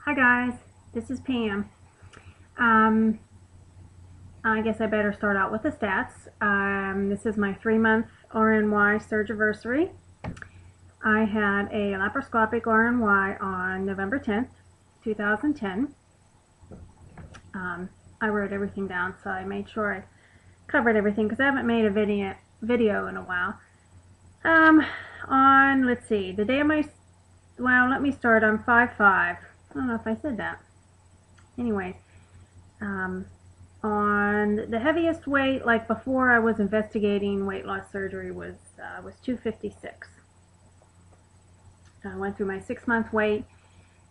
Hi guys, this is Pam. I guess I better start out with the stats. This is my 3-month RNY surgiversary. I had a laparoscopic RNY on November 10th, 2010. I wrote everything down, so I made sure I covered everything because I haven't made a video in a while. Let's see, the day of my, well, let me start. I'm 5'5". I don't know if I said that. Anyways, on the heaviest weight, like before I was investigating weight loss surgery, was 256. I went through my 6-month weight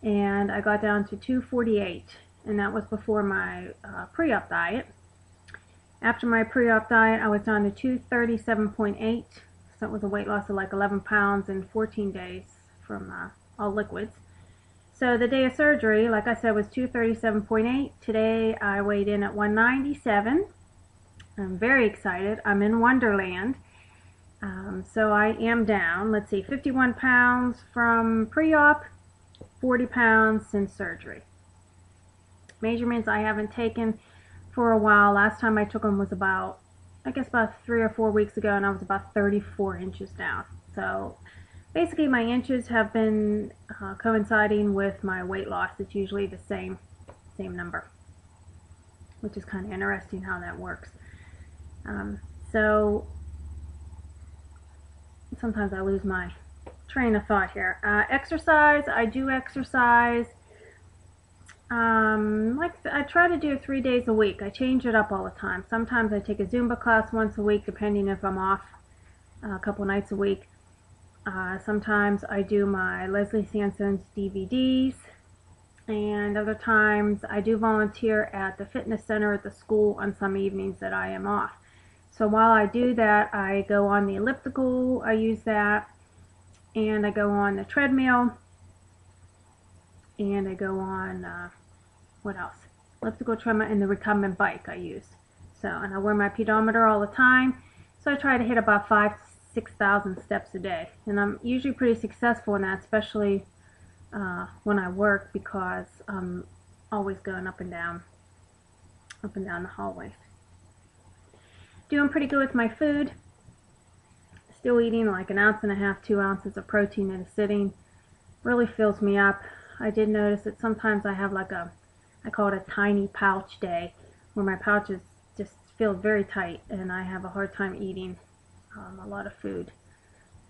and I got down to 248, and that was before my pre-op diet. After my pre-op diet, I was down to 237.8, so it was a weight loss of like 11 pounds in 14 days from all liquids. So the day of surgery, like I said, was 237.8. Today I weighed in at 197. I'm very excited. I'm in Wonderland. So I am down, let's see, 51 pounds from pre-op, 40 pounds since surgery. Measurements I haven't taken for a while. Last time I took them was about 3 or 4 weeks ago, and I was about 34 inches down. So basically my inches have been coinciding with my weight loss. It's usually the same number, which is kind of interesting how that works. So sometimes I lose my train of thought here. Exercise, I do exercise. I try to do it 3 days a week. I change it up all the time. Sometimes I take a Zumba class once a week, depending if I'm off a couple nights a week. Sometimes I do my Leslie Sanson's DVDs, and other times I do volunteer at the fitness center at the school on some evenings that I am off. So while I do that, I go on the elliptical, I use that, and I go on the treadmill, and I go on, what else? Elliptical, treadmill, and the recumbent bike I use. So, and I wear my pedometer all the time, so I try to hit about 6,000 steps a day, and I'm usually pretty successful in that, especially when I work, because I'm always going up and down the hallways. Doing pretty good with my food. Still eating like 1.5 ounces, 2 ounces of protein in a sitting. Really fills me up. I did notice that sometimes I have like I call it a tiny pouch day, where my pouches just feel very tight and I have a hard time eating a lot of food.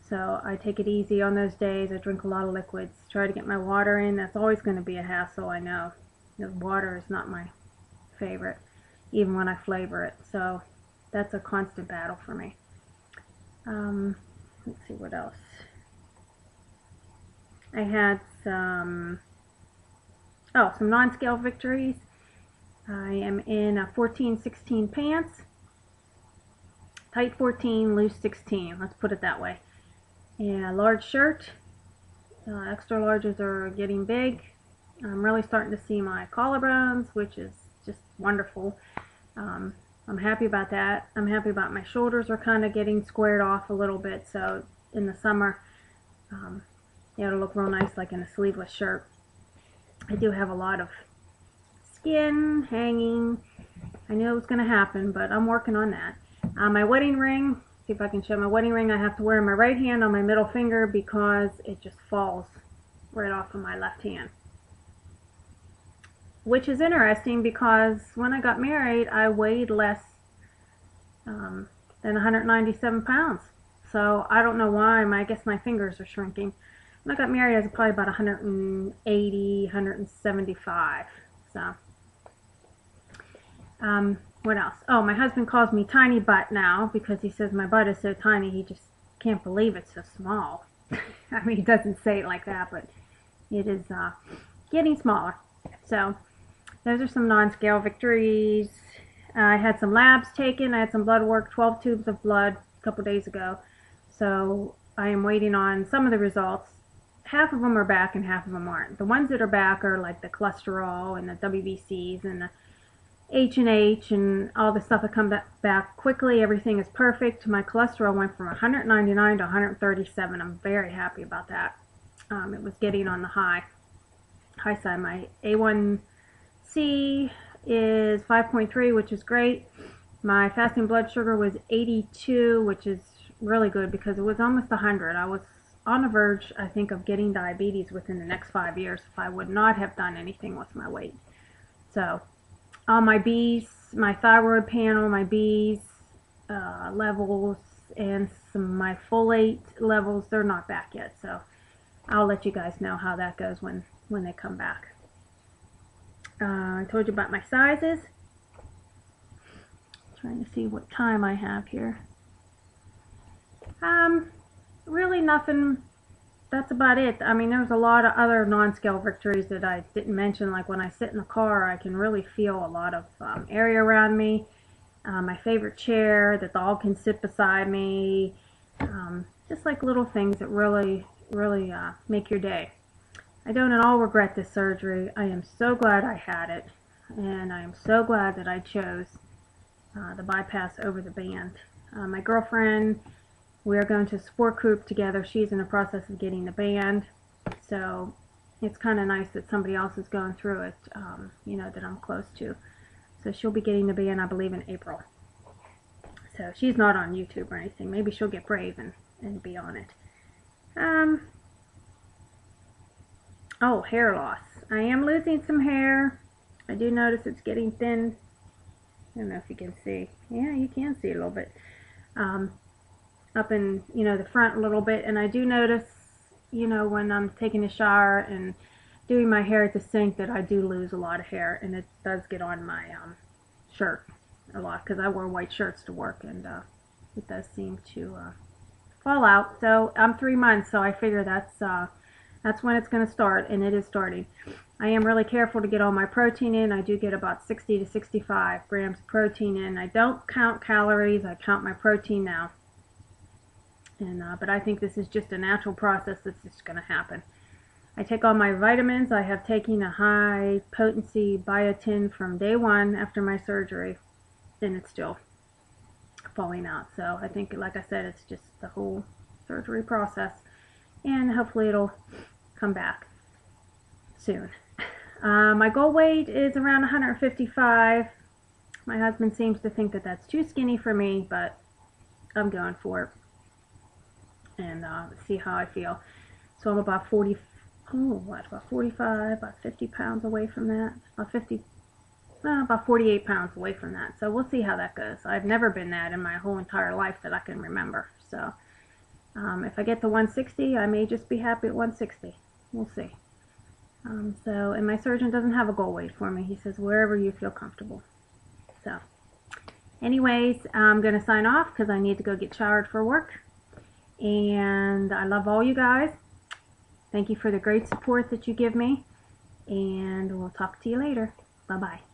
So I take it easy on those days. I drink a lot of liquids, try to get my water in. That's always going to be a hassle, I know. The water is not my favorite, even when I flavor it. So that's a constant battle for me. Let's see what else. I had some non-scale victories. I am in a 14-16 pants. Tight 14, loose 16, let's put it that way. And a large shirt. Extra larges are getting big. I'm really starting to see my collarbones, which is just wonderful. I'm happy about that. I'm happy about my shoulders are kind of getting squared off a little bit, so in the summer, it'll look real nice like in a sleeveless shirt. I do have a lot of skin hanging. I knew it was going to happen, but I'm working on that. My wedding ring, see if I can show my wedding ring, I have to wear in my right hand on my middle finger because it just falls right off of my left hand. Which is interesting because when I got married, I weighed less than 197 pounds. So I don't know why, I guess my fingers are shrinking. When I got married, I was probably about 180, 175. So, what else? Oh, my husband calls me tiny butt now because he says my butt is so tiny, he just can't believe it's so small. I mean, he doesn't say it like that, but it is getting smaller. So, those are some non-scale victories. I had some labs taken. I had some blood work, 12 tubes of blood a couple days ago. So, I am waiting on some of the results. Half of them are back and half of them aren't. The ones that are back are like the cholesterol and the WBCs and the H&H and all the stuff that come back quickly. Everything is perfect. My cholesterol went from 199 to 137. I'm very happy about that. It was getting on the high high side. My A1C is 5.3, which is great. My fasting blood sugar was 82, which is really good because it was almost 100. I was on the verge, I think, of getting diabetes within the next 5 years if I would not have done anything with my weight. So, all my B's, my thyroid panel, my B's levels, and my folate levels, they're not back yet. So, I'll let you guys know how that goes when they come back. I told you about my sizes. Trying to see what time I have here. Really nothing. That's about it. I mean, there's a lot of other non-scale victories that I didn't mention. Like when I sit in the car, I can really feel a lot of area around me. My favorite chair, the dog can sit beside me. Just like little things that really make your day. I don't at all regret this surgery. I am so glad I had it, and I am so glad that I chose the bypass over the band. My girlfriend, we are going to sport group together. She's in the process of getting the band, so it's kind of nice that somebody else is going through it, you know, that I'm close to. So she'll be getting the band, I believe, in April. So she's not on YouTube or anything. Maybe she'll get brave and be on it. Oh, hair loss. I am losing some hair. I do notice it's getting thin. I don't know if you can see. Yeah, you can see a little bit. Up in, you know, the front a little bit, and I do notice, you know, when I'm taking a shower and doing my hair at the sink that I do lose a lot of hair, and it does get on my shirt a lot because I wear white shirts to work, and it does seem to fall out. So I'm 3 months, so I figure that's when it's going to start, and it is starting. I am really careful to get all my protein in. I do get about 60 to 65 grams of protein in. I don't count calories. I count my protein now. But I think this is just a natural process that's just going to happen. I take all my vitamins. I have taken a high potency biotin from day one after my surgery, and it's still falling out. So I think, like I said, it's just the whole surgery process, and hopefully it'll come back soon. My goal weight is around 155. My husband seems to think that that's too skinny for me, but I'm going for it. And see how I feel. So I'm about 45, about 50 pounds away from that. About 48 pounds away from that. So we'll see how that goes. I've never been that in my whole entire life that I can remember. So if I get to 160, I may just be happy at 160. We'll see. And my surgeon doesn't have a goal weight for me. He says wherever you feel comfortable. So anyways, I'm going to sign off because I need to go get showered for work. And I love all you guys. Thank you for the great support that you give me. And we'll talk to you later. Bye-bye.